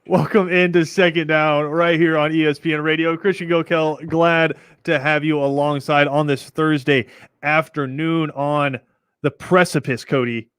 Welcome into Second Down right here on ESPN Radio. Christian Gokel, glad to have you alongside on this Thursday afternoon on the precipice, Cody,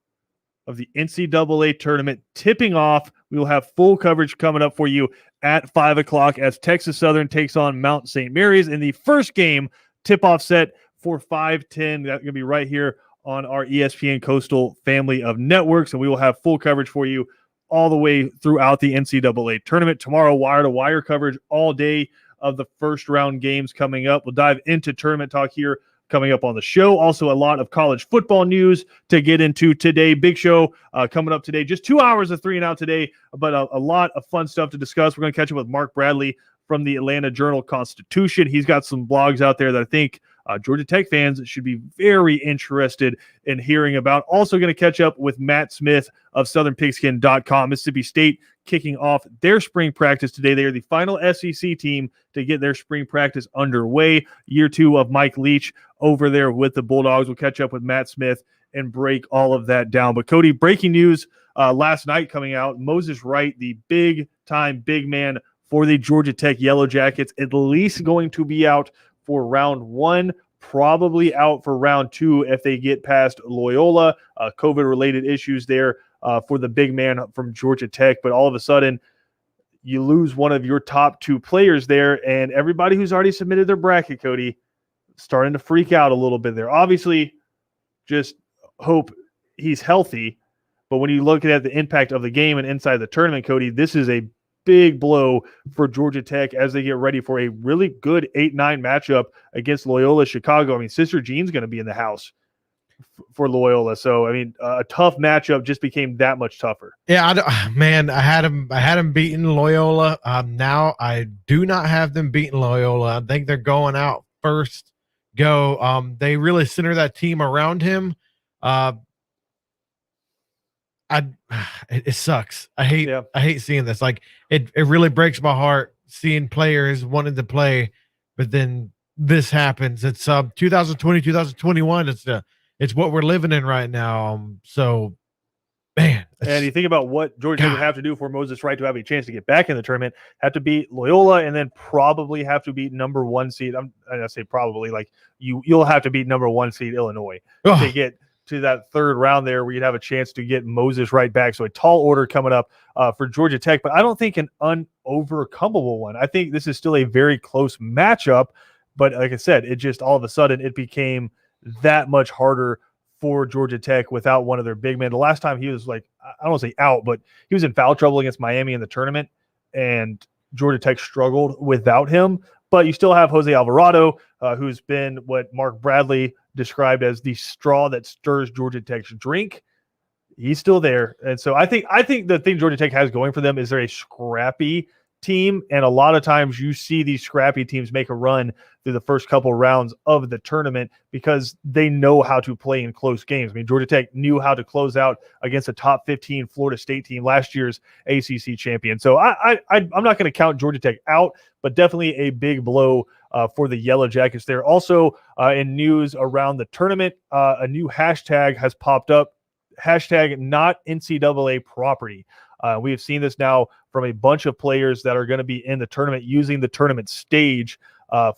of the NCAA tournament tipping off. We will have full coverage coming up for you at 5 o'clock as Texas Southern takes on Mount St. Mary's in the first game tip-off set for 5:10. That's going to be right here on our ESPN Coastal family of networks, and we will have full coverage for you all the way throughout the NCAA tournament. Tomorrow, wire-to-wire coverage all day of the first round games coming up. We'll dive into tournament talk here coming up on the show. Also, a lot of college football news to get into today. Big show coming up today. Just 2 hours of 3 and Out today, but a lot of fun stuff to discuss. We're going to catch up with Mark Bradley from the Atlanta Journal-Constitution. He's got some blogs out there that I think Georgia Tech fans should be very interested in hearing about. Also going to catch up with Matt Smith of SouthernPigskin.com. Mississippi State kicking off their spring practice today. They are the final SEC team to get their spring practice underway. Year 2 of Mike Leach over there with the Bulldogs. We'll catch up with Matt Smith and break all of that down. But Cody, breaking news last night coming out, Moses Wright, the big-time big man for the Georgia Tech Yellow Jackets, at least going to be out for round 1, probably out for round 2 if they get past Loyola. COVID-related issues there for the big man from Georgia Tech. But all of a sudden, you lose one of your top 2 players there, and everybody who's already submitted their bracket, Cody, starting to freak out a little bit there. Obviously, just hope he's healthy. But when you look at the impact of the game and inside the tournament, Cody, this is a big blow for Georgia Tech as they get ready for a really good 8-9 matchup against Loyola Chicago. I mean, Sister Jean's going to be in the house for Loyola. So, I mean, a tough matchup just became that much tougher. Yeah, I had him beating Loyola. Now I do not have them beating Loyola. I think they're going out first go. They really center that team around him. It sucks. I hate seeing this. Like it really breaks my heart seeing players wanting to play, but then this happens. It's 2020, 2021. It's what we're living in right now. So man. And you think about what Georgia Tech would have to do for Moses Wright to have a chance to get back in the tournament, have to beat Loyola and then probably have to beat number 1 seed. I say probably, like you'll have to beat number 1 seed Illinois to get to that third round there where you'd have a chance to get Moses Wright back. So a tall order coming up for Georgia Tech, but I don't think an unovercomable one. I think this is still a very close matchup, but like I said, it just all of a sudden it became that much harder for Georgia Tech without one of their big men. The last time he was like, I don't want to say out, but he was in foul trouble against Miami in the tournament, and Georgia Tech struggled without him. But you still have Jose Alvarado, who's been what Mark Bradley described as the straw that stirs Georgia Tech's drink. He's still there. And so I think the thing Georgia Tech has going for them is they're a scrappy team. And a lot of times you see these scrappy teams make a run through the first couple rounds of the tournament because they know how to play in close games. I mean, Georgia Tech knew how to close out against a top 15 Florida State team, last year's ACC champion. So I'm not going to count Georgia Tech out, but definitely a big blow for the Yellow Jackets there. Also, in news around the tournament, a new hashtag has popped up, hashtag not NCAA property. We have seen this now from a bunch of players that are going to be in the tournament using the tournament stage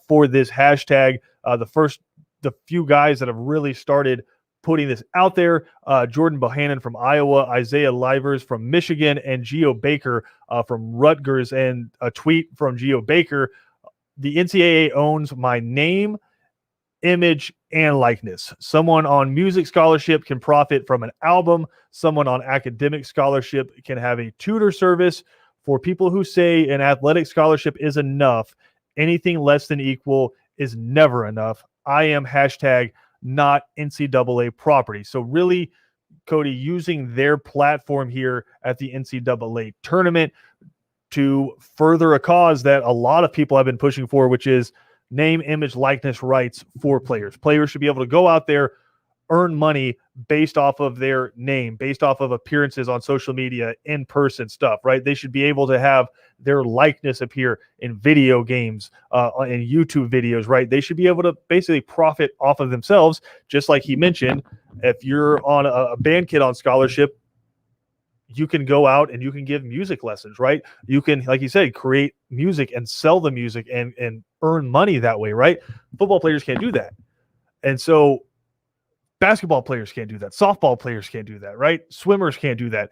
for this hashtag. The few guys that have really started putting this out there, Jordan Bohannon from Iowa, Isaiah Livers from Michigan, and Geo Baker from Rutgers. And a tweet from Geo Baker, the NCAA owns my name, image, and likeness. Someone on music scholarship can profit from an album. Someone on academic scholarship can have a tutor service. For people who say an athletic scholarship is enough, anything less than equal is never enough. I am hashtag not NCAA property. So really, Cody, using their platform here at the NCAA tournament to further a cause that a lot of people have been pushing for, which is name, image, likeness rights for players. Players should be able to go out there, earn money based off of their name, based off of appearances on social media, in-person stuff, right? They should be able to have their likeness appear in video games, in YouTube videos, right? They should be able to basically profit off of themselves, just like he mentioned. If you're on a band kid on scholarship, you can go out and you can give music lessons, right? You can, like you said, create music and sell the music and earn money that way, right? Football players can't do that. And so basketball players can't do that. Softball players can't do that, right? Swimmers can't do that.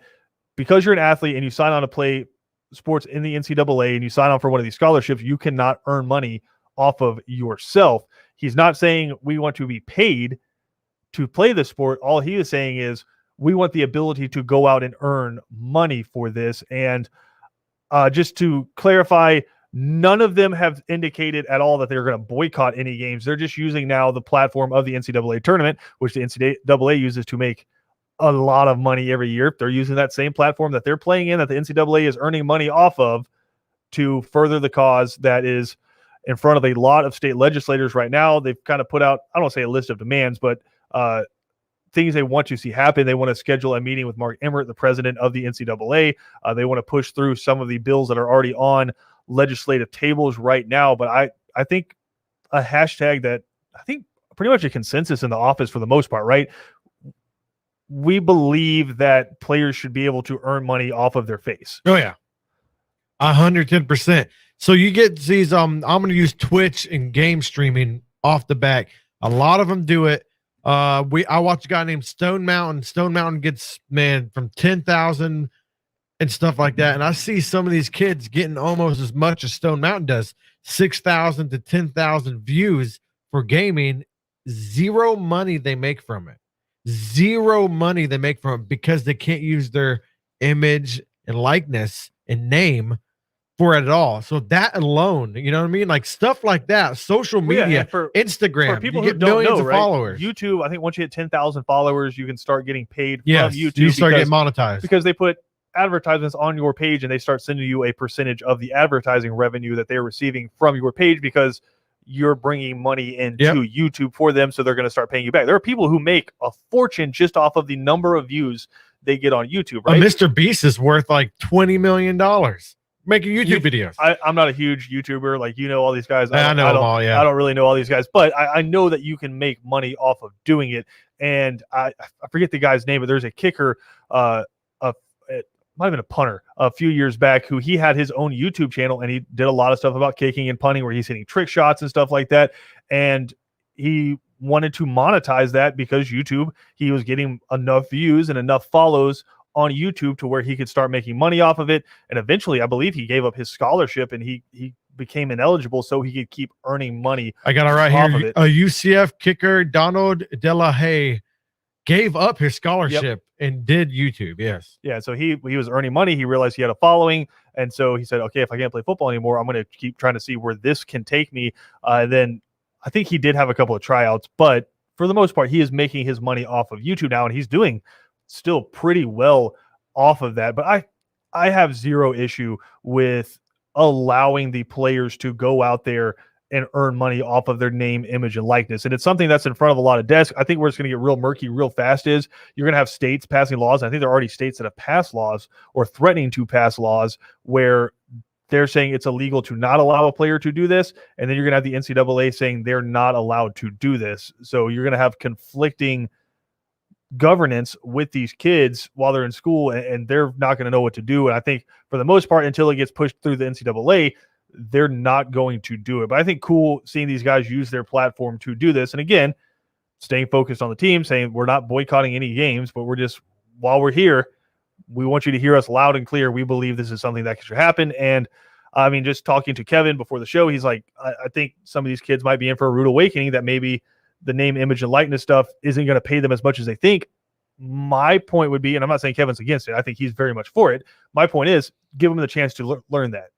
Because you're an athlete and you sign on to play sports in the NCAA and you sign on for one of these scholarships, you cannot earn money off of yourself. He's not saying we want to be paid to play the sport. All he is saying is we want the ability to go out and earn money for this. And just to clarify, none of them have indicated at all that they're going to boycott any games. They're just using now the platform of the NCAA tournament, which the NCAA uses to make a lot of money every year. They're using that same platform that they're playing in, that the NCAA is earning money off of, to further the cause that is in front of a lot of state legislators right now. They've kind of put out, I don't want to say a list of demands, but things they want to see happen. They want to schedule a meeting with Mark Emmert, the president of the NCAA. They want to push through some of the bills that are already on legislative tables right now. But I think a hashtag that I think pretty much a consensus in the office for the most part, right? We believe that players should be able to earn money off of their face. Oh yeah, 110%. So you get these. I'm going to use Twitch and game streaming off the back. A lot of them do it. I watch a guy named Stone Mountain. Stone Mountain gets, man, from 10,000 and stuff like that. And I see some of these kids getting almost as much as Stone Mountain does, 6,000 to 10,000 views for gaming. Zero money they make from it. Zero money they make from it because they can't use their image and likeness and name for it at all. So that alone, you know what I mean? Like stuff like that, social media, for Instagram, for people you who get don't millions know, of right? followers. YouTube, I think once you hit 10,000 followers, you can start getting paid from YouTube. You start getting monetized because they put advertisements on your page and they start sending you a percentage of the advertising revenue that they're receiving from your page because you're bringing money into YouTube for them. So they're going to start paying you back. There are people who make a fortune just off of the number of views they get on YouTube, right? Mr. Beast is worth like $20 million making YouTube videos. I'm not a huge YouTuber. Like, you know, all these guys. I know them all, yeah. I don't really know all these guys, but I know that you can make money off of doing it. And I forget the guy's name, but there's a kicker, it might have been a punter a few years back who he had his own YouTube channel and he did a lot of stuff about kicking and punting where he's hitting trick shots and stuff like that. And he wanted to monetize that because YouTube, he was getting enough views and enough follows on YouTube to where he could start making money off of it. And eventually, I believe he gave up his scholarship and he became ineligible so he could keep earning money. I got it right here. A UCF kicker, Donald Delahaye, gave up his scholarship and did YouTube. Yes. Yeah. So he was earning money. He realized he had a following. And so he said, okay, if I can't play football anymore, I'm going to keep trying to see where this can take me. Then I think he did have a couple of tryouts, but for the most part, he is making his money off of YouTube now, and he's doing still pretty well off of that. But I have zero issue with allowing the players to go out there and earn money off of their name, image, and likeness. And it's something that's in front of a lot of desks. I think where it's going to get real murky real fast is you're going to have states passing laws. I think there are already states that have passed laws or threatening to pass laws where they're saying it's illegal to not allow a player to do this. And then you're going to have the NCAA saying they're not allowed to do this. So you're going to have conflicting governance with these kids while they're in school, and they're not going to know what to do. And I think for the most part, until it gets pushed through the NCAA, they're not going to do it. But I think cool seeing these guys use their platform to do this. And again, staying focused on the team, saying we're not boycotting any games, but we're just, while we're here, we want you to hear us loud and clear. We believe this is something that should happen. And I mean, just talking to Kevin before the show, he's like, I think some of these kids might be in for a rude awakening that maybe the name, image, and likeness stuff isn't going to pay them as much as they think. My point would be, and I'm not saying Kevin's against it, I think he's very much for it. My point is, give them the chance to learn that.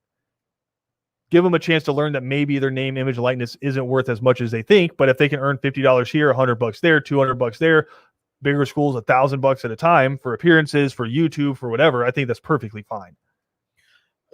Give them a chance to learn that maybe their name, image, and likeness isn't worth as much as they think. But if they can earn $50 here, $100 there, $200 there, bigger schools, $1,000 at a time for appearances, for YouTube, for whatever, I think that's perfectly fine.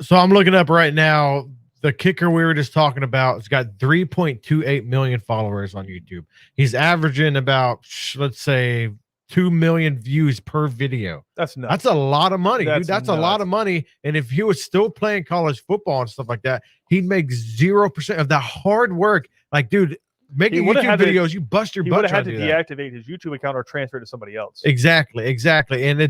So I'm looking up right now. The kicker we were just talking about has got 3.28 million followers on YouTube. He's averaging about, let's say, 2 million views per video. That's nuts. That's a lot of money, dude. That's nuts. a lot of money. And if he was still playing college football and stuff like that, he'd make 0% of the hard work. Like, dude, making YouTube videos, you bust your butt. He would have had to deactivate his YouTube account or transfer it to somebody else. Exactly. And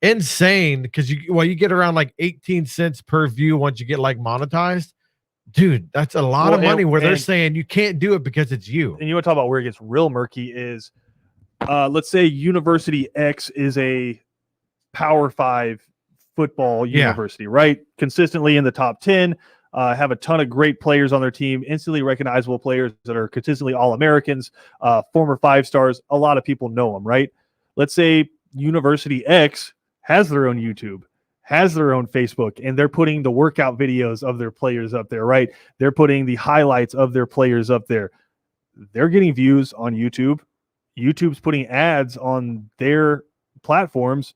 insane because you get around like 18 cents per view once you get like monetized. Dude, that's a lot of money where they're saying you can't do it because it's you. And you want to talk about where it gets real murky is let's say University X is a Power 5 football university, right? Consistently in the top 10, have a ton of great players on their team, instantly recognizable players that are consistently All-Americans, former 5 stars. A lot of people know them, right? Let's say University X has their own YouTube, has their own Facebook, and they're putting the workout videos of their players up there, right? They're putting the highlights of their players up there. They're getting views on YouTube. YouTube's putting ads on their platforms.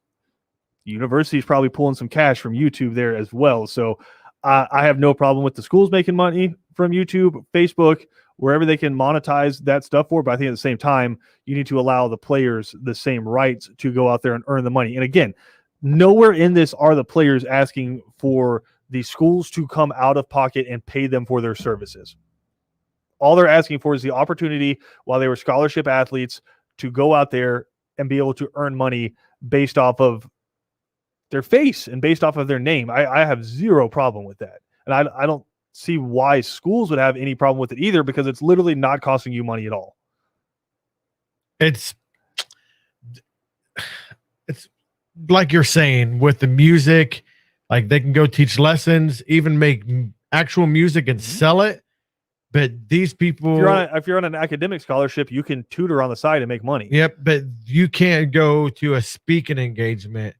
University's probably pulling some cash from YouTube there as well. So I have no problem with the schools making money from YouTube, Facebook, wherever they can monetize that stuff for. But I think at the same time, you need to allow the players the same rights to go out there and earn the money. And again, nowhere in this are the players asking for the schools to come out of pocket and pay them for their services. All they're asking for is the opportunity while they were scholarship athletes to go out there and be able to earn money based off of their face and based off of their name. I have zero problem with that. And I don't see why schools would have any problem with it either, because it's literally not costing you money at all. It's like you're saying with the music, like they can go teach lessons, even make actual music and sell it. But these people, if you're on an academic scholarship, you can tutor on the side and make money. Yep, but you can't go to a speaking engagement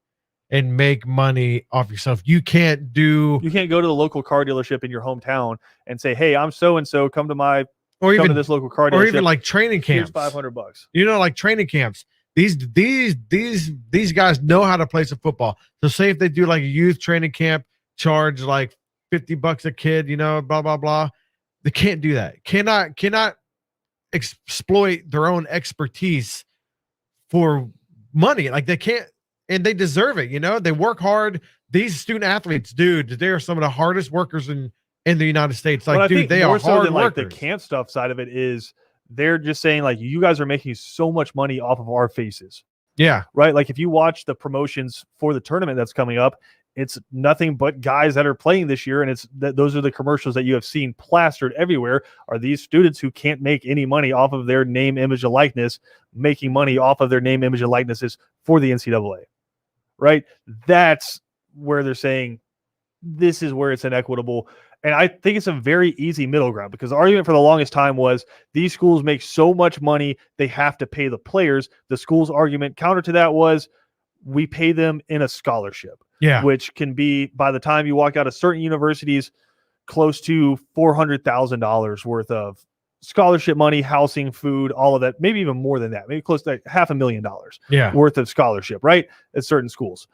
and make money off yourself. You can't go to the local car dealership in your hometown and say, "Hey, I'm so and so. Come to my to this local car dealership." Or even like training camps. Here's $500. You know, like training camps. These guys know how to play some football. So say if they do like a youth training camp, charge like $50 a kid, you know, blah blah blah. They can't do that. Cannot exploit their own expertise for money. Like they can't, and they deserve it. You know, they work hard. These student athletes, dude, they are some of the hardest workers in the United States. Like, dude, they are hard workers. Like the camp stuff side of it is they're just saying like, you guys are making so much money off of our faces. Yeah. Right. Like if you watch the promotions for the tournament that's coming up, it's nothing but guys that are playing this year. And it's those are the commercials that you have seen plastered everywhere, are these students who can't make any money off of their name, image, and likeness, making money off of their name, image, and likenesses for the NCAA. Right. That's where they're saying this is where it's inequitable. And I think it's a very easy middle ground, because the argument for the longest time was these schools make so much money, they have to pay the players. The school's argument counter to that was we pay them in a scholarship, which can be, by the time you walk out of certain universities, close to $400,000 worth of scholarship money, housing, food, all of that, maybe even more than that, maybe close to $500,000 worth of scholarship, right, at certain schools.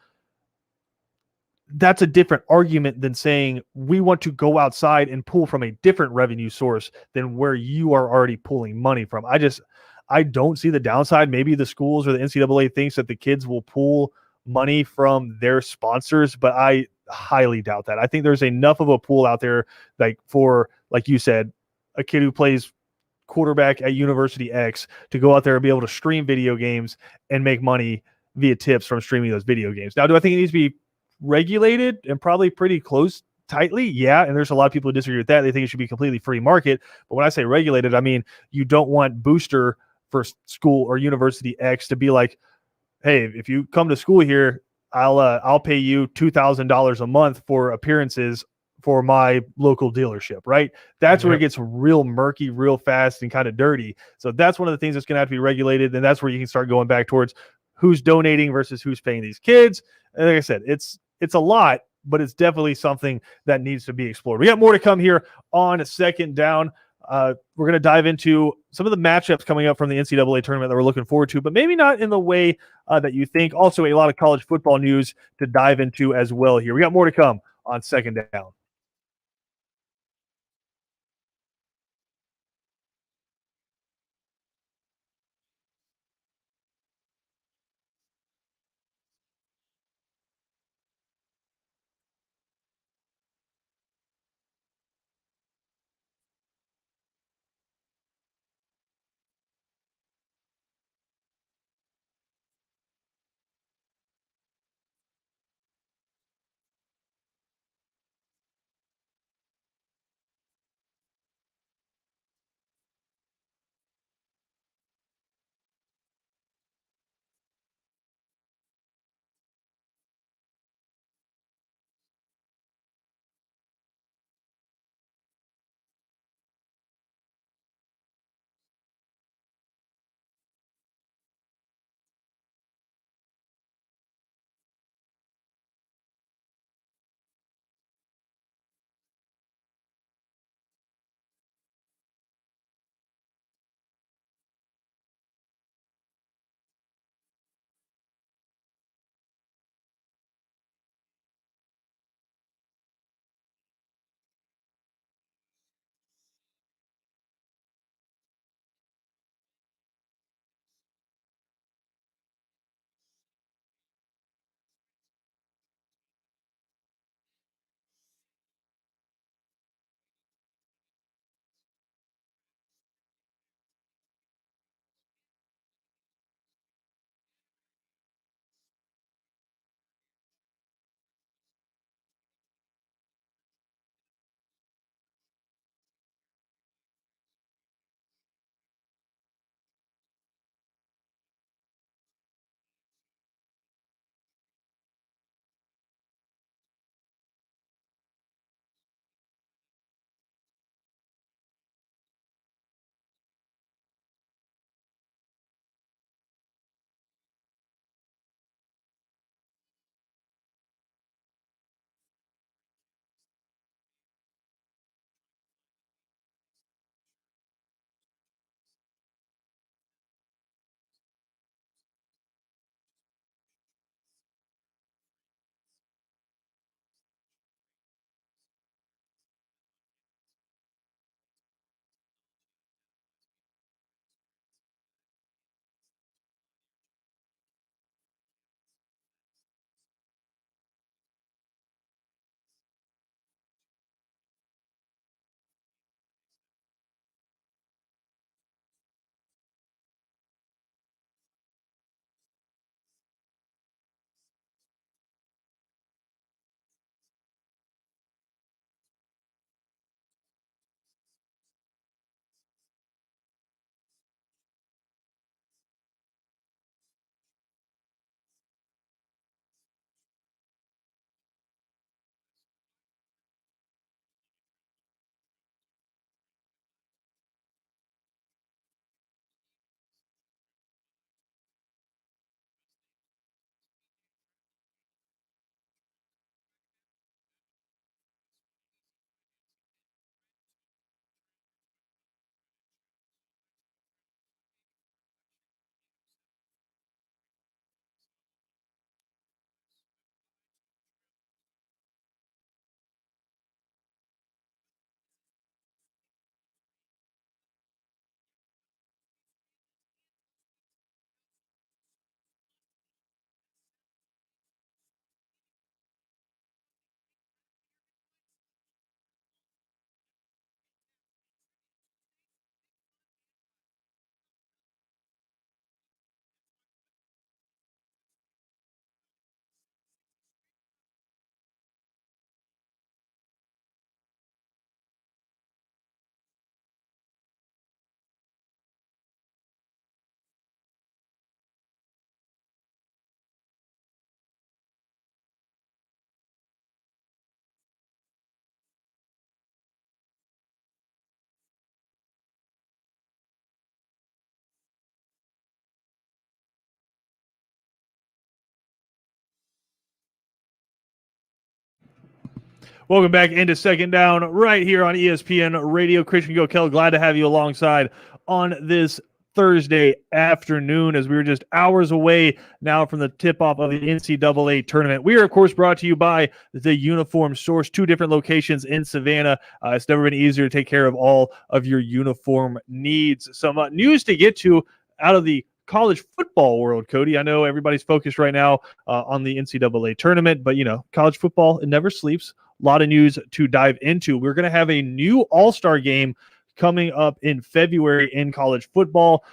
That's a different argument than saying we want to go outside and pull from a different revenue source than where you are already pulling money from. I don't see the downside. Maybe the schools or the NCAA thinks that the kids will pull money from their sponsors, but I highly doubt that. I think there's enough of a pool out there, like for, like you said, a kid who plays quarterback at University X to go out there and be able to stream video games and make money via tips from streaming those video games. Now, do I think it needs to be regulated and probably pretty close tightly? Yeah. And there's a lot of people who disagree with that. They think it should be completely free market. But when I say regulated, I mean, you don't want Booster for school or University X to be like, hey, if you come to school here, I'll pay you $2,000 a month for appearances for my local dealership, right? That's where it gets real murky, real fast, and kind of dirty. So that's one of the things that's going to have to be regulated. And that's where you can start going back towards who's donating versus who's paying these kids. And like I said, it's a lot, but it's definitely something that needs to be explored. We got more to come here on Second Down. We're going to dive into some of the matchups coming up from the NCAA tournament that we're looking forward to, but maybe not in the way that you think. Also, a lot of college football news to dive into as well here. We got more to come on Second Down. Welcome back into Second Down right here on ESPN Radio. Christian Gokel, glad to have you alongside on this Thursday afternoon as we were just hours away now from the tip-off of the NCAA tournament. We are, of course, brought to you by the Uniform Source, 2 different locations in Savannah. It's never been easier to take care of all of your uniform needs. Some news to get to out of the college football world, Cody. I know everybody's focused right now on the NCAA tournament, but, college football, it never sleeps. A lot of news to dive into. We're going to have a new all-star game coming up in February in college football.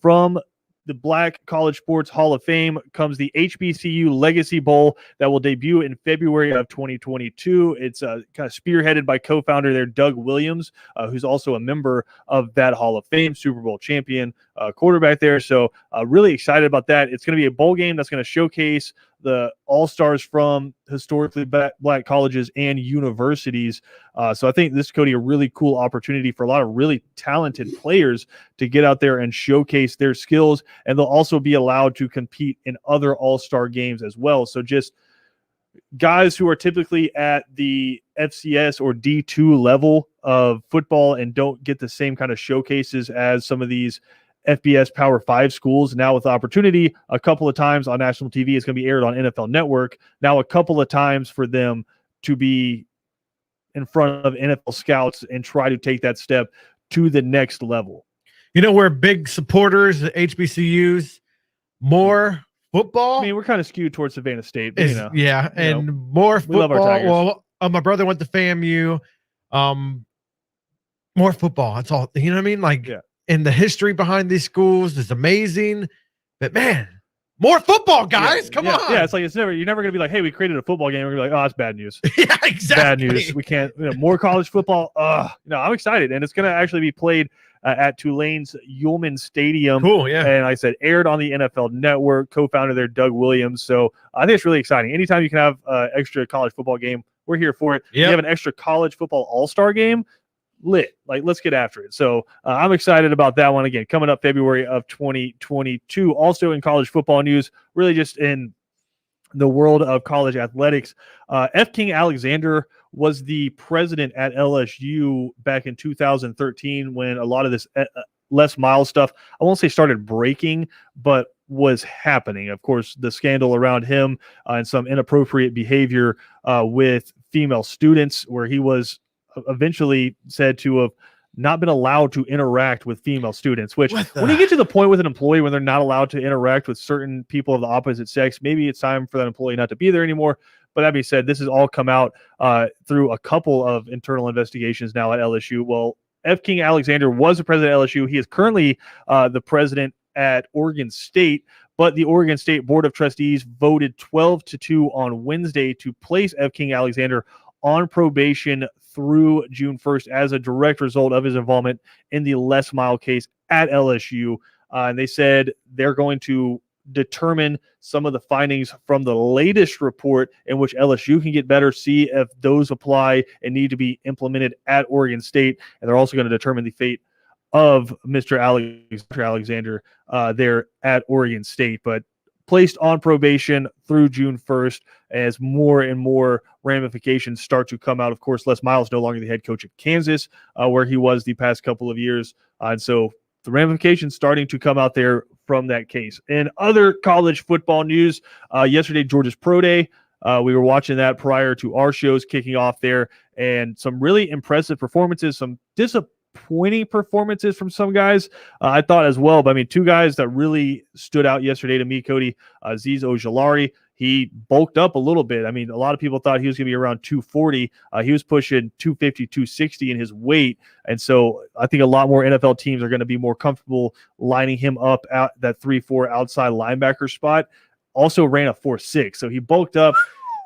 From the Black College Sports Hall of Fame comes the HBCU Legacy Bowl that will debut in February of 2022. It's kind of spearheaded by co-founder there, Doug Williams, who's also a member of that Hall of Fame, Super Bowl champion quarterback there. So really excited about that. It's going to be a bowl game that's going to showcase the all-stars from historically black colleges and universities. So I think this, Cody, a really cool opportunity for a lot of really talented players to get out there and showcase their skills, and they'll also be allowed to compete in other all-star games as well. So just guys who are typically at the FCS or D2 level of football and don't get the same kind of showcases as some of these FBS Power 5 schools, now with the opportunity a couple of times on national TV. It's going to be aired on NFL Network. Now a couple of times for them to be in front of NFL scouts and try to take that step to the next level. We're big supporters of HBCUs. More football. I mean, we're kind of skewed towards Savannah State, but, more football. We love our Tigers. Well, my brother went to FAMU. More football. That's all. You know what I mean? And the history behind these schools is amazing. But man, more football, guys. Come on. Yeah, it's like you're never gonna be like, hey, we created a football game. We're gonna be like, oh, it's bad news. Yeah, exactly. Bad news. We can't, more college football. I'm excited. And it's gonna actually be played at Tulane's Ullman Stadium. Cool, yeah. And like I said, aired on the NFL Network, co-founder there, Doug Williams. So I think it's really exciting. Anytime you can have an extra college football game, we're here for it. Yep. You have an extra college football all-star game, lit. Let's get after it. So I'm excited about that one. Again, coming up February of 2022. Also in college football news, really just in the world of college athletics, F. King Alexander was the president at LSU back in 2013 when a lot of this Les Miles stuff, I won't say started breaking, but was happening. Of course, the scandal around him and some inappropriate behavior with female students, where he was eventually said to have not been allowed to interact with female students, which when you get to the point with an employee when they're not allowed to interact with certain people of the opposite sex, maybe it's time for that employee not to be there anymore. But that being said, this has all come out through a couple of internal investigations now at LSU. Well, F. King Alexander was the president at LSU. He is currently the president at Oregon State, but the Oregon State Board of Trustees voted 12-2 on Wednesday to place F. King Alexander on probation through June 1st as a direct result of his involvement in the Les Miles case at LSU. And they said they're going to determine some of the findings from the latest report in which LSU can get better, see if those apply and need to be implemented at Oregon State. And they're also going to determine the fate of Mr. Alexander there at Oregon State. But placed on probation through June 1st as more and more ramifications start to come out. Of course, Les Miles no longer the head coach at Kansas, where he was the past couple of years. And so the ramifications starting to come out there from that case. In other college football news, yesterday, Georgia's Pro Day. We were watching that prior to our shows kicking off there, and some really impressive performances, some disappointing performances from some guys, I thought as well. But I mean, 2 guys that really stood out yesterday to me, Cody, Azeez Ojulari. He bulked up a little bit. I mean, a lot of people thought he was going to be around 240. He was pushing 250, 260 in his weight. And so I think a lot more NFL teams are going to be more comfortable lining him up at that 3-4 outside linebacker spot. Also ran a 4.6. So he bulked up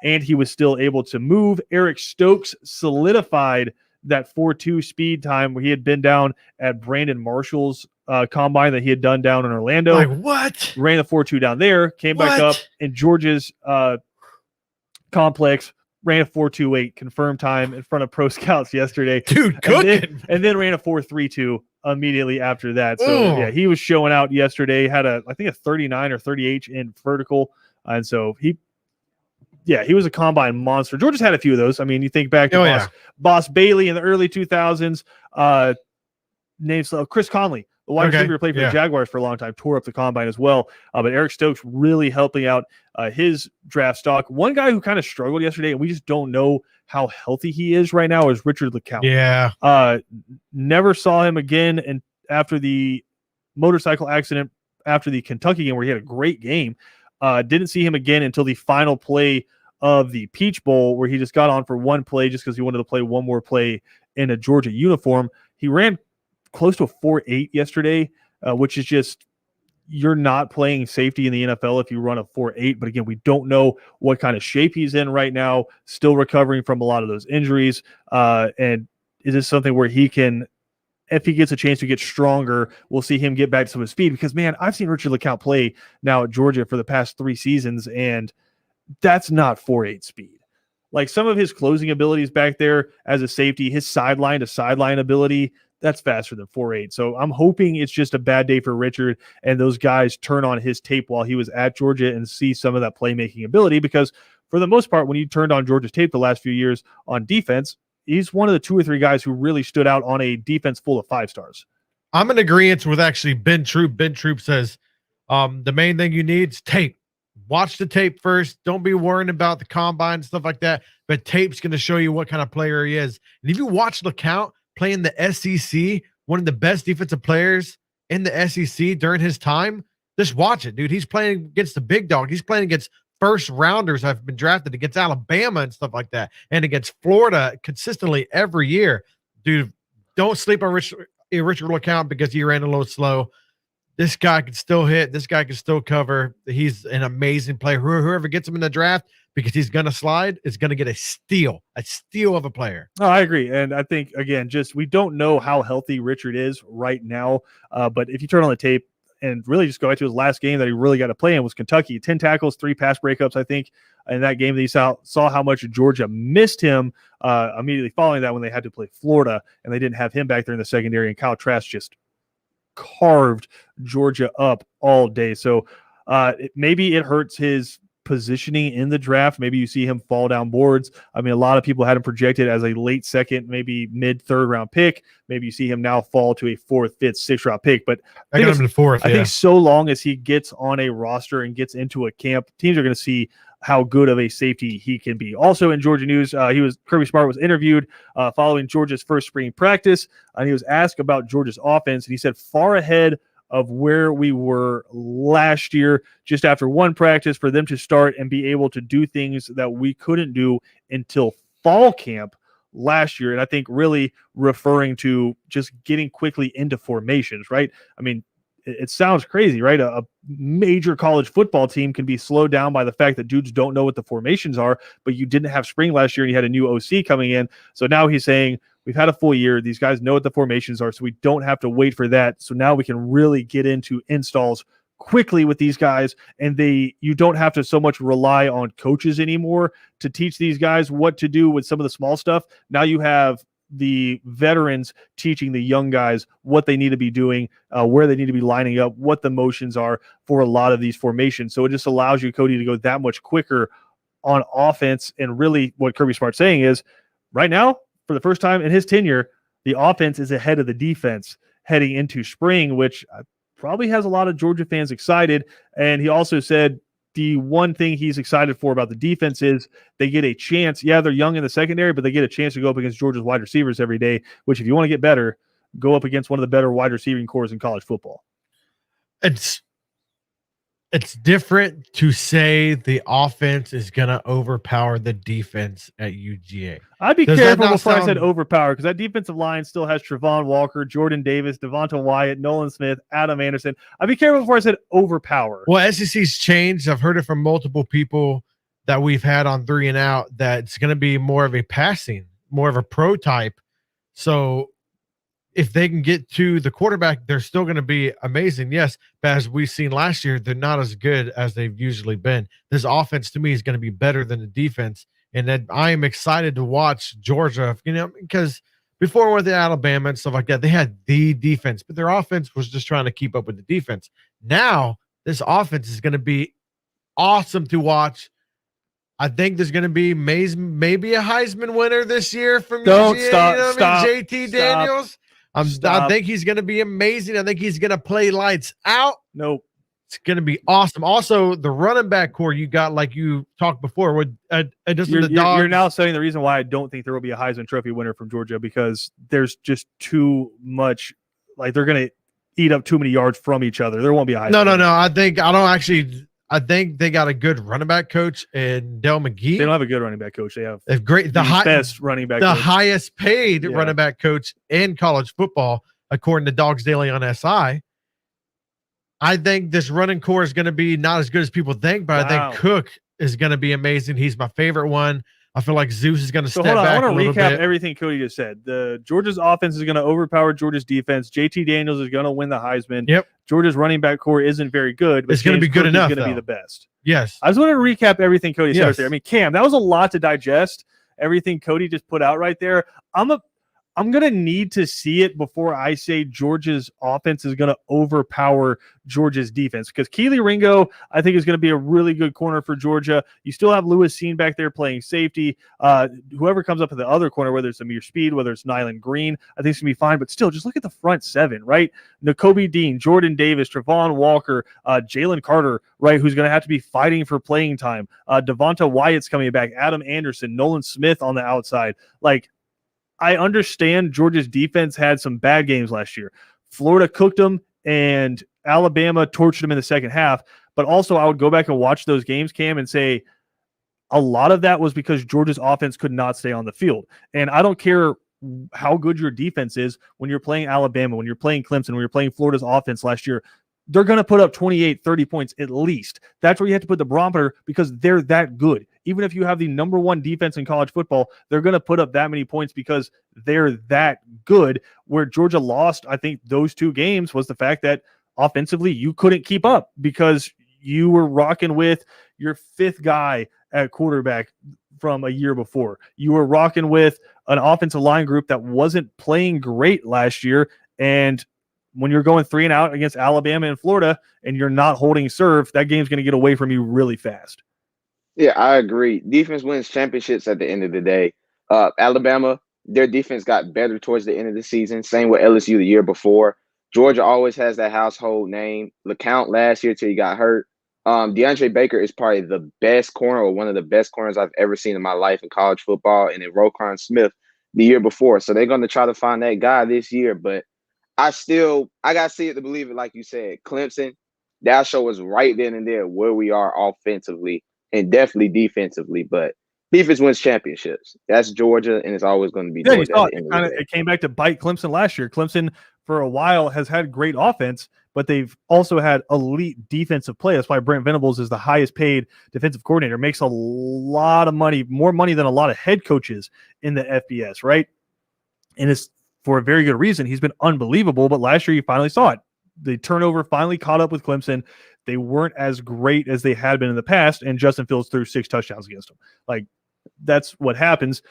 and he was still able to move. Eric Stokes solidified that 4.2 speed time where he had been down at Brandon Marshall's combine that he had done down in Orlando. Like what? Ran the 4.2 down there, came back up in Georgia's complex, ran a 4.28 confirmed time in front of pro scouts yesterday. Dude, cooking. And then ran a 4.32 immediately after that. So yeah, he was showing out yesterday, had I think a 39 or 38 in vertical. And so he Yeah, he was a combine monster. Georgia's had a few of those. I mean, you think back to Boss Bailey in the early 2000s. Names Chris Conley, the wide receiver who played for the Jaguars for a long time, tore up the combine as well. But Eric Stokes really helping out his draft stock. One guy who kind of struggled yesterday, and we just don't know how healthy he is right now, is Richard LeCount. Yeah. Never saw him again, and after the motorcycle accident, after the Kentucky game where he had a great game, didn't see him again until the final play of the Peach Bowl, where he just got on for one play just because he wanted to play one more play in a Georgia uniform. He ran close to a 4.8 yesterday, which is just, you're not playing safety in the NFL if you run a 4.8. But again, we don't know what kind of shape he's in right now, still recovering from a lot of those injuries. And is this something where he can, if he gets a chance to get stronger, we'll see him get back to some of his speed? Because, man, I've seen Richard LeCount play now at Georgia for the past 3 seasons, and that's not 4.8 speed. Like, some of his closing abilities back there as a safety, his sideline to sideline ability, that's faster than 4.8. So I'm hoping it's just a bad day for Richard and those guys turn on his tape while he was at Georgia and see some of that playmaking ability, because for the most part, when you turned on Georgia's tape the last few years on defense, he's one of the 2 or 3 guys who really stood out on a defense full of 5 stars. I'm in agreement with actually Ben Troop. Ben Troop says the main thing you need is tape. Watch the tape first. Don't be worrying about the combine and stuff like that. But tape's going to show you what kind of player he is. And if you watch LeCount play in the SEC, one of the best defensive players in the SEC during his time, just watch it, dude. He's playing against the big dog. He's playing against first rounders have been drafted, against Alabama and stuff like that, and against Florida consistently every year. Dude, don't sleep on Richard LeCount because he ran a little slow. This guy can still hit. This guy can still cover. He's an amazing player. Whoever gets him in the draft, because he's going to slide, is going to get a steal of a player. Oh, I agree. And I think, again, just we don't know how healthy Richard is right now. But if you turn on the tape and really just go back to his last game that he really got to play in was Kentucky. 10 tackles, 3 pass breakups, I think, in that game that he saw how much Georgia missed him immediately following that when they had to play Florida, and they didn't have him back there in the secondary, and Kyle Trask just carved Georgia up all day. So maybe it hurts his positioning in the draft. Maybe you see him fall down boards. I mean, a lot of people had him projected as a late second, maybe mid 3rd round pick. Maybe you see him now fall to a 4th, 5th, 6th round pick. But I got him in 4th. I think so long as he gets on a roster and gets into a camp, teams are going to see how good of a safety he can be. Also in Georgia news, Kirby Smart was interviewed following Georgia's first spring practice, and he was asked about Georgia's offense, and he said far ahead of where we were last year, just after one practice, for them to start and be able to do things that we couldn't do until fall camp last year. And I think really referring to just getting quickly into formations, right? I mean, it sounds crazy, right? A major college football team can be slowed down by the fact that dudes don't know what the formations are, but you didn't have spring last year and you had a new OC coming in. So now he's saying, we've had a full year. These guys know what the formations are, so we don't have to wait for that. So now we can really get into installs quickly with these guys, and you don't have to so much rely on coaches anymore to teach these guys what to do with some of the small stuff. Now you have the veterans teaching the young guys what they need to be doing, where they need to be lining up, what the motions are for a lot of these formations. So it just allows you, Cody, to go that much quicker on offense. And really what Kirby Smart's saying is right now, for the first time in his tenure, the offense is ahead of the defense heading into spring, which probably has a lot of Georgia fans excited. And he also said the one thing he's excited for about the defense is they get a chance. Yeah, they're young in the secondary, but they get a chance to go up against Georgia's wide receivers every day, which if you want to get better, go up against one of the better wide receiving cores in college football. It's different to say the offense is going to overpower the defense at UGA. I'd be careful before I said overpower, because that defensive line still has Travon Walker, Jordan Davis, Devonta Wyatt, Nolan Smith, Adam Anderson. I'd be careful before I said overpower. Well, SEC's changed. I've heard it from multiple people that we've had on 3 and Out that it's going to be more of a passing, more of a pro type. So if they can get to the quarterback, they're still going to be amazing. Yes, but as we've seen last year, they're not as good as they've usually been. This offense to me is going to be better than the defense. And then I am excited to watch Georgia, because before with the Alabama and stuff like that, they had the defense, but their offense was just trying to keep up with the defense. Now this offense is going to be awesome to watch. I think there's going to be maybe a Heisman winner this year from Don't UGA, stop, you know stop, JT Daniels. I think he's going to be amazing. I think he's going to play lights out. Nope. It's going to be awesome. Also, the running back core you got, like you talked before, with you're now saying the reason why I don't think there will be a Heisman Trophy winner from Georgia, because there's just too much. Like, they're going to eat up too many yards from each other. There won't be a Heisman. No. I think they got a good running back coach in Del McGee. They don't have a good running back coach. They have the best running back, the coach. highest paid running back coach in college football, according to Dogs Daily on SI. I think this running core is going to be not as good as people think, but I think Cook is going to be amazing. He's my favorite one. I feel like Zeus is going to step back. I want to recap everything Cody just said. Georgia's offense is going to overpower Georgia's defense. JT Daniels is going to win the Heisman. Yep. Georgia's running back core isn't very good, but it's going to be good enough. It's going to be the best. Yes. I just want to recap everything Cody said right there. I mean, Cam, that was a lot to digest. Everything Cody just put out right there. I'm going to need to see it before I say Georgia's offense is going to overpower Georgia's defense, because Keely Ringo, I think, is going to be a really good corner for Georgia. You still have Lewis Seen back there playing safety. Whoever comes up at the other corner, whether it's Amir Speed, whether it's Nyland Green, I think it's going to be fine. But still, just look at the front seven, right? Nakobe Dean, Jordan Davis, Travon Walker, Jalen Carter, right, who's going to have to be fighting for playing time. Devonta Wyatt's coming back, Adam Anderson, Nolan Smith on the outside. Like, I understand Georgia's defense had some bad games last year. Florida cooked them, and Alabama tortured them in the second half. But also, I would go back and watch those games, Cam, and say a lot of that was because Georgia's offense could not stay on the field. And I don't care how good your defense is when you're playing Alabama, when you're playing Clemson, when you're playing Florida's offense last year. They're going to put up 28, 30 points at least. That's where you have to put the barometer, because they're that good. Even if you have the number one defense in college football, they're going to put up that many points because they're that good. Where Georgia lost, I think, those two games was the fact that offensively you couldn't keep up because you were rocking with your fifth guy at quarterback from a year before. You were rocking with an offensive line group that wasn't playing great last year, and when you're going 3 and out against Alabama and Florida and you're not holding serve, that game's going to get away from you really fast. Yeah, I agree. Defense wins championships at the end of the day. Alabama, their defense got better towards the end of the season. Same with LSU the year before. Georgia always has that household name. LeCount last year till he got hurt. DeAndre Baker is probably the best corner, or one of the best corners I've ever seen in my life in college football, and then Roquan Smith the year before. So they're going to try to find that guy this year, but I got to see it to believe it. Like you said, Clemson, that show us right then and there where we are offensively and definitely defensively. But defense wins championships. That's Georgia, and it's always going to be Georgia. It came back to bite Clemson last year. Clemson, for a while, has had great offense, but they've also had elite defensive play. That's why Brent Venables is the highest paid defensive coordinator. Makes a lot of money, more money than a lot of head coaches in the FBS, right? And it's for a very good reason. He's been unbelievable, but last year you finally saw it. The turnover finally caught up with Clemson. They weren't as great as they had been in the past, and Justin Fields threw 6 touchdowns against them. Like, that's what happens.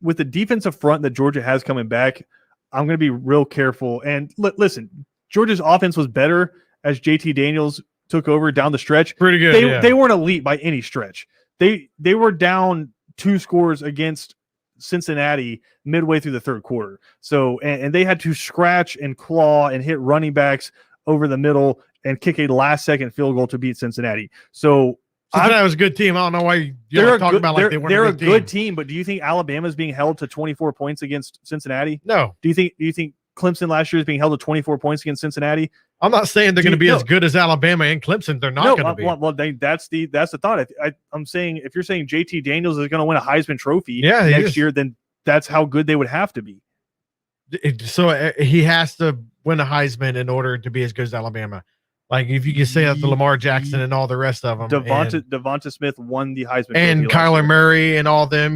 With the defensive front that Georgia has coming back, I'm going to be real careful. And listen, Georgia's offense was better as JT Daniels took over down the stretch. Pretty good. They weren't elite by any stretch. They were down 2 scores against Cincinnati midway through the third quarter. So, and they had to scratch and claw and hit running backs over the middle and kick a last-second field goal to beat Cincinnati. So, Cincinnati was a good team. I don't know why you're talking about like they're a good team, but do you think Alabama is being held to 24 points against Cincinnati? No. Do you think Clemson last year is being held to 24 points against Cincinnati? I'm not saying they're going to be as good as Alabama and Clemson. They're not going to be. Well, that's the thought. I'm saying if you're saying JT Daniels is going to win a Heisman Trophy next year, then that's how good they would have to be. So he has to win a Heisman in order to be as good as Alabama. Like, if you can say that to Lamar Jackson and all the rest of them. Devonta Smith won the Heisman and Trophy Kyler Murray and all them,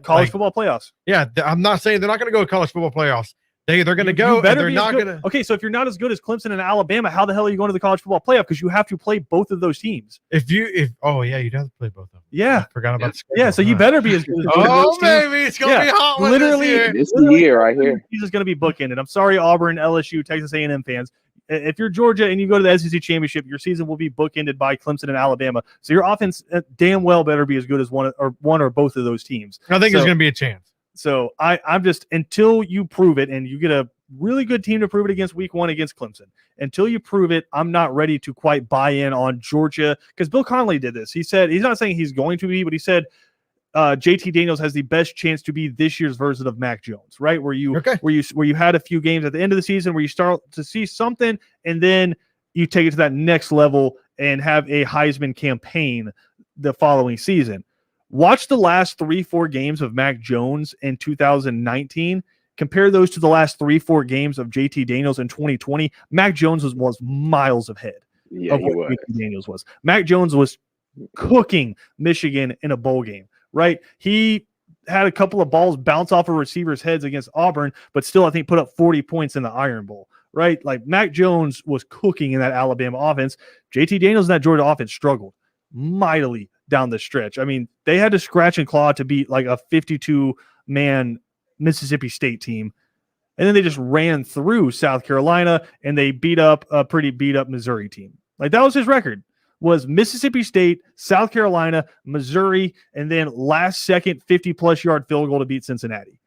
college football playoffs. Yeah, I'm not saying they're not going to go to college football playoffs. They're going to go, and they're not going to. Okay, so if you're not as good as Clemson and Alabama, how the hell are you going to the college football playoff? Because you have to play both of those teams. You'd have to play both of them. Yeah, I forgot about the schedule. Yeah, so you better be as good as those baby, it's going to be hot. Literally, this year right here. He's just going to be bookended. I'm sorry, Auburn, LSU, Texas A&M fans. If you're Georgia and you go to the SEC championship, your season will be bookended by Clemson and Alabama. So your offense damn well better be as good as one or both of those teams. I think there's going to be a chance. So I'm just, until you prove it and you get a really good team to prove it against week 1 against Clemson, until you prove it, I'm not ready to quite buy in on Georgia, because Bill Connolly did this. He said, he's not saying he's going to be, but he said JT Daniels has the best chance to be this year's version of Mac Jones, right? Where you had a few games at the end of the season where you start to see something, and then you take it to that next level and have a Heisman campaign the following season. Watch the last 3-4 games of Mac Jones in 2019. Compare those to the last 3-4 games of JT Daniels in 2020. Mac Jones was miles ahead of what JT Daniels was. Mac Jones was cooking Michigan in a bowl game, right? He had a couple of balls bounce off of receivers' heads against Auburn, but still, I think, put up 40 points in the Iron Bowl, right? Like, Mac Jones was cooking in that Alabama offense. JT Daniels in that Georgia offense struggled mightily down the stretch. I mean, they had to scratch and claw to beat like a 52-man Mississippi State team. And then they just ran through South Carolina, and they beat up a pretty beat-up Missouri team. Like, that was his record, was Mississippi State, South Carolina, Missouri, and then last-second 50-plus yard field goal to beat Cincinnati.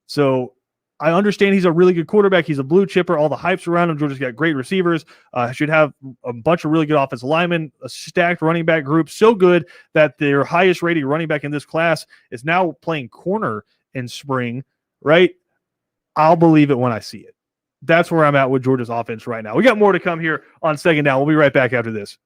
So I understand he's a really good quarterback. He's a blue chipper. All the hype's around him. Georgia's got great receivers. Should have a bunch of really good offensive linemen, a stacked running back group, so good that their highest-rated running back in this class is now playing corner in spring, right? I'll believe it when I see it. That's where I'm at with Georgia's offense right now. We got more to come here on Second Down. We'll be right back after this.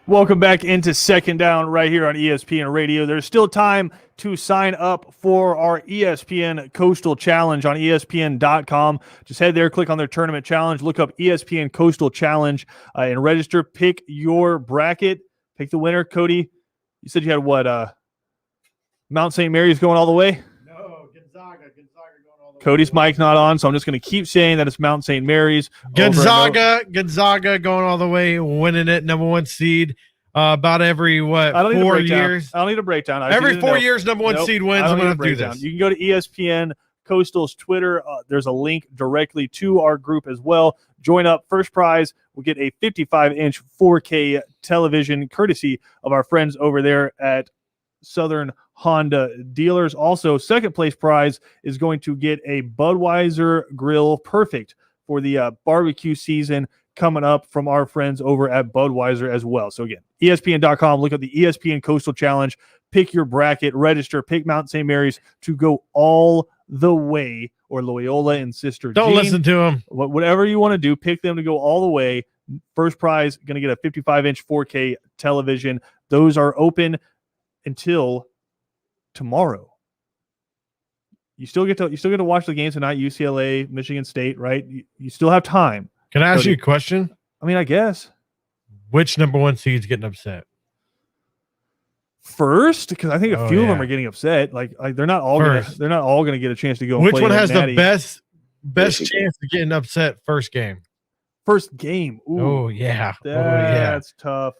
Welcome back into Second Down right here on ESPN Radio. There's still time to sign up for our ESPN Coastal Challenge on ESPN.com. Just head there, click on their tournament challenge, look up ESPN Coastal Challenge, and register. Pick your bracket. Pick the winner. Cody, you said you had what? Mount St. Mary's going all the way? No, Gonzaga going all the way. Cody's mic not on, so I'm just going to keep saying that it's Mount St. Mary's. Gonzaga going all the way, winning it, number 1 seed. About every 4 years. I don't need a breakdown. Every 4 years, number 1 seed wins. I'm going to do this. You can go to ESPN Coastal's Twitter. There's a link directly to our group as well. Join up. First prize will get a 55-inch 4K television, courtesy of our friends over there at Southern Honda Dealers. Also, second place prize is going to get a Budweiser grill, perfect for the barbecue season coming up from our friends over at Budweiser as well. So again, ESPN.com, look at the ESPN Coastal Challenge, pick your bracket, register, pick Mount St. Mary's to go all the way, or Loyola and Sister Don't Jean. Listen to them. Whatever you want to do, pick them to go all the way. First prize, going to get a 55-inch 4K television. Those are open until tomorrow. You still get to watch the games tonight, UCLA, Michigan State, right? You still have time. Can I ask you a question? I mean, I guess. Which number 1 seed's getting upset? First, because I think a few of them are getting upset. Like they're not all gonna get a chance to go. Which and play one has Natty. the best chance of getting upset first game? First game. Ooh, oh yeah. That's tough.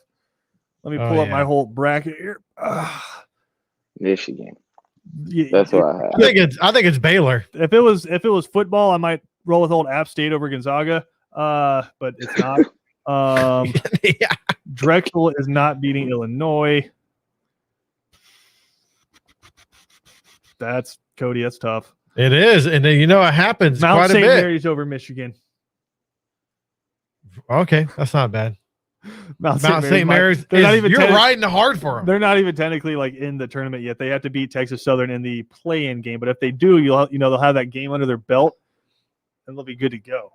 Let me pull up my whole bracket here. Michigan. Yeah, that's what I have. I think it's Baylor. If it was football, I might roll with old App State over Gonzaga. But it's not. Yeah. Drexel is not beating Illinois. That's Cody. That's tough. It is, and then, it happens Mount quite St. a bit. Mary's over Michigan. Okay, that's not bad. Mount St. Mary's. You're riding hard for them. They're not even technically like in the tournament yet. They have to beat Texas Southern in the play-in game. But if they do, they'll have that game under their belt, and they'll be good to go.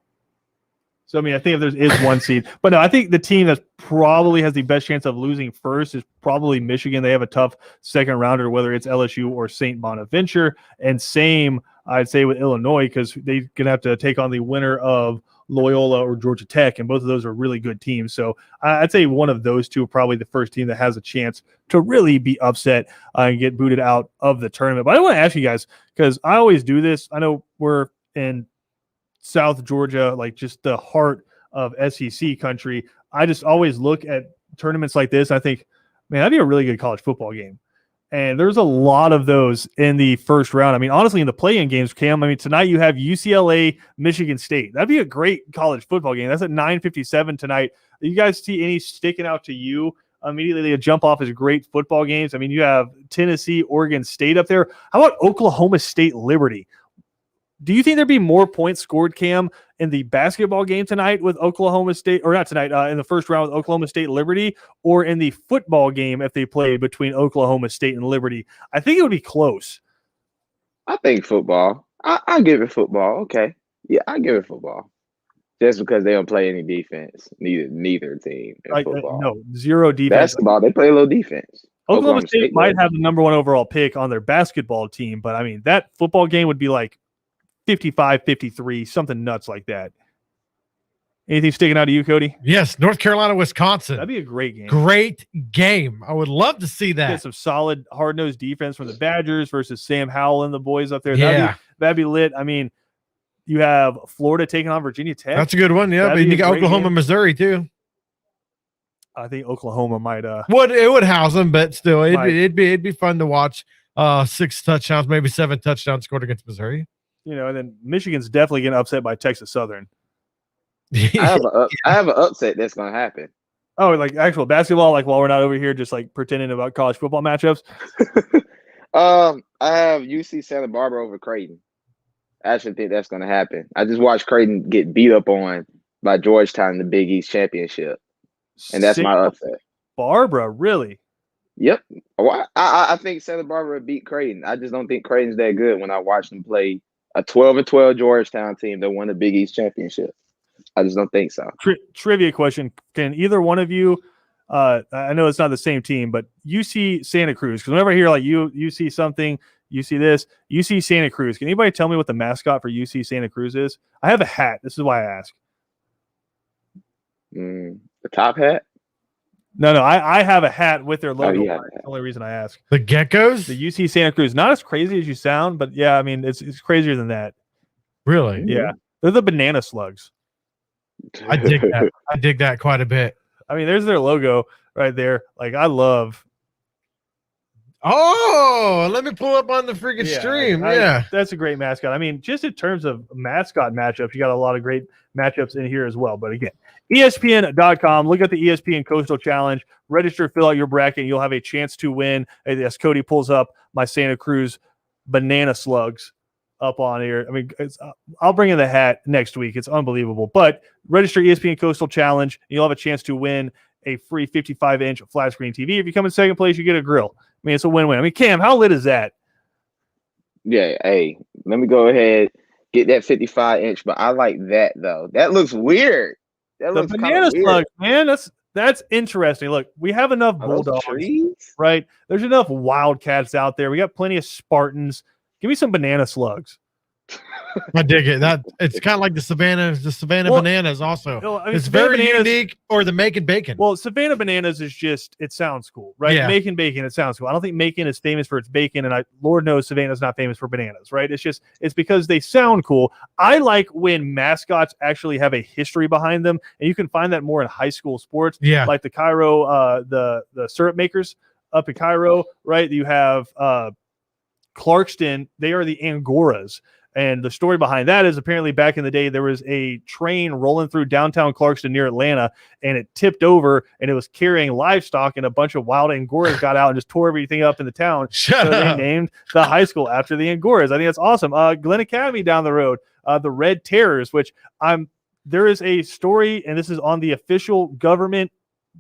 So, I mean, I think if there is 1 seed. But no, I think the team that probably has the best chance of losing first is probably Michigan. They have a tough second rounder, whether it's LSU or St. Bonaventure. And same, I'd say, with Illinois, because they're going to have to take on the winner of Loyola or Georgia Tech, and both of those are really good teams. So I'd say one of those two are probably the first team that has a chance to really be upset and get booted out of the tournament. But I want to ask you guys, because I always do this. I know we're in South Georgia, like just the heart of SEC country. I just always look at tournaments like this. I think, man, that'd be a really good college football game. And there's a lot of those in the first round. I mean, honestly, in the play-in games, Cam, I mean, tonight you have UCLA, Michigan State. That'd be a great college football game. That's at 9:57 tonight. You guys see any sticking out to you immediately? They jump off as great football games. I mean, you have Tennessee, Oregon State up there. How about Oklahoma State, Liberty? Do you think there'd be more points scored, Cam, in the basketball game tonight with Oklahoma State, or not tonight, in the first round with Oklahoma State, Liberty, or in the football game if they played between Oklahoma State and Liberty? I think it would be close. I think football. I give it football. Okay. Yeah, I give it football. Just because they don't play any defense, neither team in football. No, zero defense. Basketball, they play a little defense. Oklahoma State might have the number 1 overall pick on their basketball team, but I mean, that football game would be like 55-53, something nuts like that. Anything sticking out to you, Cody? Yes, North Carolina, Wisconsin. That'd be a great game. Great game. I would love to see that. Get some solid, hard-nosed defense from the Badgers versus Sam Howell and the boys up there. Yeah. That'd be lit. I mean, you have Florida taking on Virginia Tech. That's a good one. Yeah, but you got Oklahoma, Missouri too. I think Oklahoma might. It would house them, but still, it'd be fun to watch. 6 touchdowns, maybe 7 touchdowns scored against Missouri. And then Michigan's definitely getting upset by Texas Southern. I have an upset that's going to happen. Oh, like actual basketball, like while we're not over here just like pretending about college football matchups? I have UC Santa Barbara over Creighton. I actually think that's going to happen. I just watched Creighton get beat up on by Georgetown in the Big East Championship, and that's my upset. Barbara, really? Yep. I think Santa Barbara beat Creighton. I just don't think Creighton's that good when I watch them play a 12-12 Georgetown team that won the Big East Championship. I just don't think so. Trivia question. Can either one of you I know it's not the same team, but UC Santa Cruz. Because whenever I hear like you see something, you see this, you see Santa Cruz. Can anybody tell me what the mascot for UC Santa Cruz is? I have a hat. This is why I ask. The top hat. No, I have a hat with their logo. Yeah. That's the only reason I ask. The Geckos? The UC Santa Cruz, not as crazy as you sound, but yeah, I mean it's crazier than that. Really? Yeah, they're the banana slugs. I dig that. I dig that quite a bit. I mean, there's their logo right there. Like I love. Oh, let me pull up on the freaking stream. That's a great mascot. I mean, just in terms of mascot matchups, you got a lot of great matchups in here as well. But again, ESPN.com, look at the ESPN Coastal Challenge, register, fill out your bracket, and you'll have a chance to win. As Cody pulls up my Santa Cruz banana slugs up on here. I mean, I'll bring in the hat next week. It's unbelievable. But register ESPN Coastal Challenge, and you'll have a chance to win a free 55-inch flat screen TV. If you come in second place, you get a grill. I mean, it's a win-win. I mean, Cam, how lit is that? Yeah, hey, let me go ahead, get that 55-inch, but I like that, though. That looks weird. That the looks banana weird. slug, man, that's interesting. Look, we have enough bulldogs, right? There's enough wildcats out there. We got plenty of Spartans. Give me some banana slugs. I dig it. That it's kind of like the Savannah bananas also. I mean, it's Savannah very bananas, unique, or the Macon bacon. Well, Savannah bananas is just, it sounds cool, right? Yeah. Macon bacon, it sounds cool. I don't think Macon is famous for its bacon, and Lord knows Savannah's not famous for bananas, right? It's because they sound cool. I like when mascots actually have a history behind them, and you can find that more in high school sports. Yeah. Like the Cairo, the syrup makers up in Cairo, right? You have Clarkston, they are the Angoras. And the story behind that is apparently back in the day, there was a train rolling through downtown Clarkston near Atlanta, and it tipped over, and it was carrying livestock, and a bunch of wild Angoras got out and just tore everything up in the town. Shut up. They named the high school after the Angoras. I think that's awesome. Glen Academy down the road, the Red Terrors, which there is a story, and this is on the official government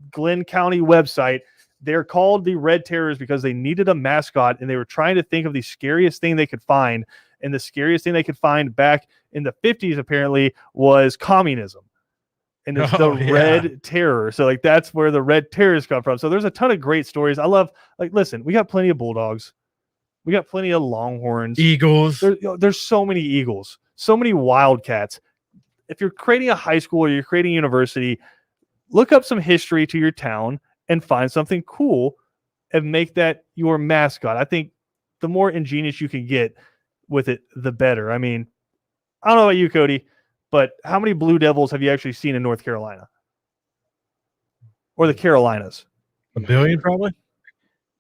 Glen County website. They're called the Red Terrors because they needed a mascot, and they were trying to think of the scariest thing they could find. And the scariest thing they could find back in the 50s apparently was communism. And it's Red Terror. So like that's where the Red Terrors come from. So there's a ton of great stories. I love, like, listen, we got plenty of Bulldogs. We got plenty of Longhorns. Eagles. There's so many Eagles, so many Wildcats. If you're creating a high school or you're creating a university, look up some history to your town and find something cool and make that your mascot. I think the more ingenious you can get with it, the better. I mean, I don't know about you, Cody, but how many Blue Devils have you actually seen in North Carolina or the Carolinas? A billion, probably.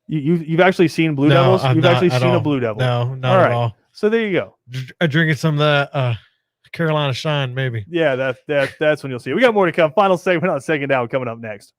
You've actually seen Blue Devils? You've actually seen a Blue Devil? No, not at all. So there you go. Drinking some of the Carolina Shine, maybe. Yeah, that's when you'll see it. We got more to come. Final segment on Second Down coming up next.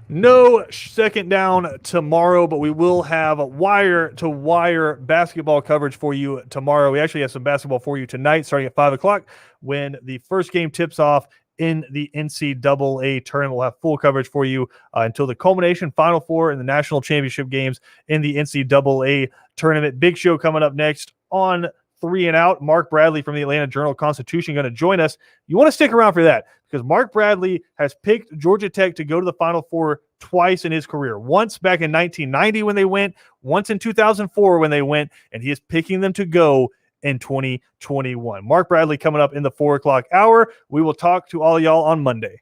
No second down tomorrow, but we will have wire-to-wire basketball coverage for you tomorrow. We actually have some basketball for you tonight, starting at 5 o'clock, when the first game tips off in the NCAA tournament. We'll have full coverage for you until the culmination, Final Four, and the national championship games in the NCAA tournament. Big show coming up next on 3 and Out. Mark Bradley from the Atlanta Journal-Constitution going to join us. You want to stick around for that, because Mark Bradley has picked Georgia Tech to go to the Final Four twice in his career. Once back in 1990 when they went, once in 2004 when they went, and he is picking them to go in 2021. Mark Bradley coming up in the 4 o'clock hour. We will talk to all y'all on Monday.